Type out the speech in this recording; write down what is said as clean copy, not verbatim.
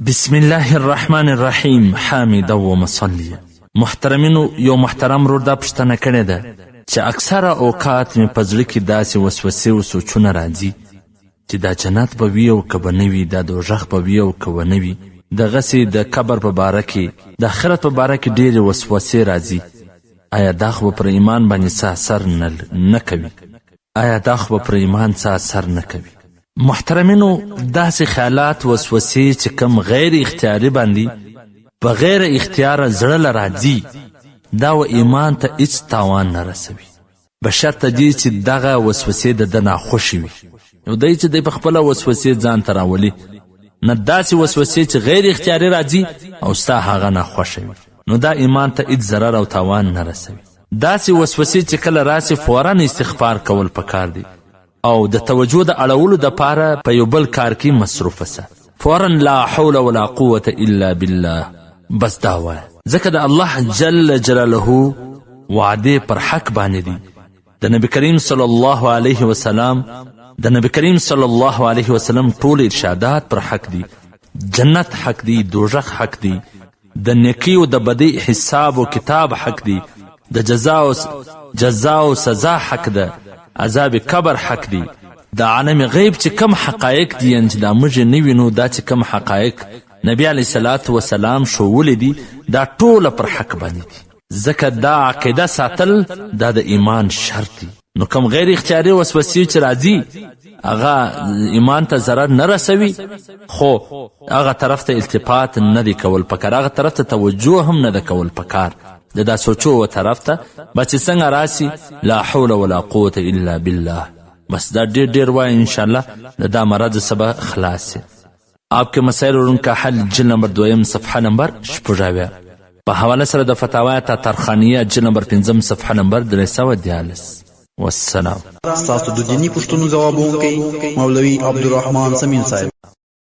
بسم الله الرحمن الرحیم حامدا و مصلیا. محترمینو، یو محترم رور دا پوښتنه کړې ده چې اکثره اوقات مې په زړه کې داسې وسوسې او سوچونه راځي چې دا جنت به وي او که به نه وي، دا دوزخ به وي او که به نه وي. دغسې د قبر په باره کې، د آخرت په باره کې ډېرې وسوسې راځي. آیا دا خو به پر ایمان باندې څه اثر نه کوي؟ آیا دا خو به پر ایمان څه اثر نه کوي؟ محترمینو، داسې خیالات وسوسې چې کم غیر اختیاري باندې په غیر اختیاره زړه له راځي، دا و ایمان ته هیڅ تاوان نه رسوي، بشرطه دې چې دغه وسوسې د ده ناخوښې وي. نو دی چې دی په خپله وسوسې ځان ته راولي، نه داسې وسوسې چې غیر اختیاري راځي او ستا هغه ناخوښه وي، نو دا ایمان ته هیڅ ضرر او تاوان نه رسوي. داسې وسوسې چې کله راسي فوراً استغفار کول پکار دی او د توجه د اړولو دپاره په یو بل کار کې مصروفه سه. فوراً لا حول ولا قوة الا بالله بس دا وایه، ځکه د الله جل جلاله وعدې پر حق باندې دي. د نبی کریم صلی الله علیه وسلم ټول ارشادات پر حق دي. جنت حق دي، دوزخ حق دي، د نیکی او د بدی حساب او کتاب حق دي، د جزا او سزا حق ده، عذاب قبر حق دی، د عالم غیب چې کم حقایق دي چې دا موږ نه وینو، دا چې کم حقایق نبی علیه صلات وسلام ښوولي دي، دا ټوله پر حق باندې دي. ځکه دا عقیده ساتل دا د ایمان شرط دی. نو کم غیر اختیاري وسوسې چې راځي هغه ایمان ته ضرر نه رسوي، خو هغه طرف ته التفات نه دی کول پکار، هغه طرف ته توجه هم نه ده کول پکار، د دا سوچو و طرف ته بس څنګه راسي لا حول ولا قوة الا بالله. بس دا ډیر وای انشاءالله د دا مرض سبا خلاص. आपके مسائل और उनका हल जिल नंबर 2 صفحه नंबर 6 په حواله سره د فتاوا ترخانیه جل نمبر 5 صفحه نمبر 343. والسلام. تاسو د دینی پوښتنو ځوابونه کوي مولوي عبدالرحمن سمین صاحب.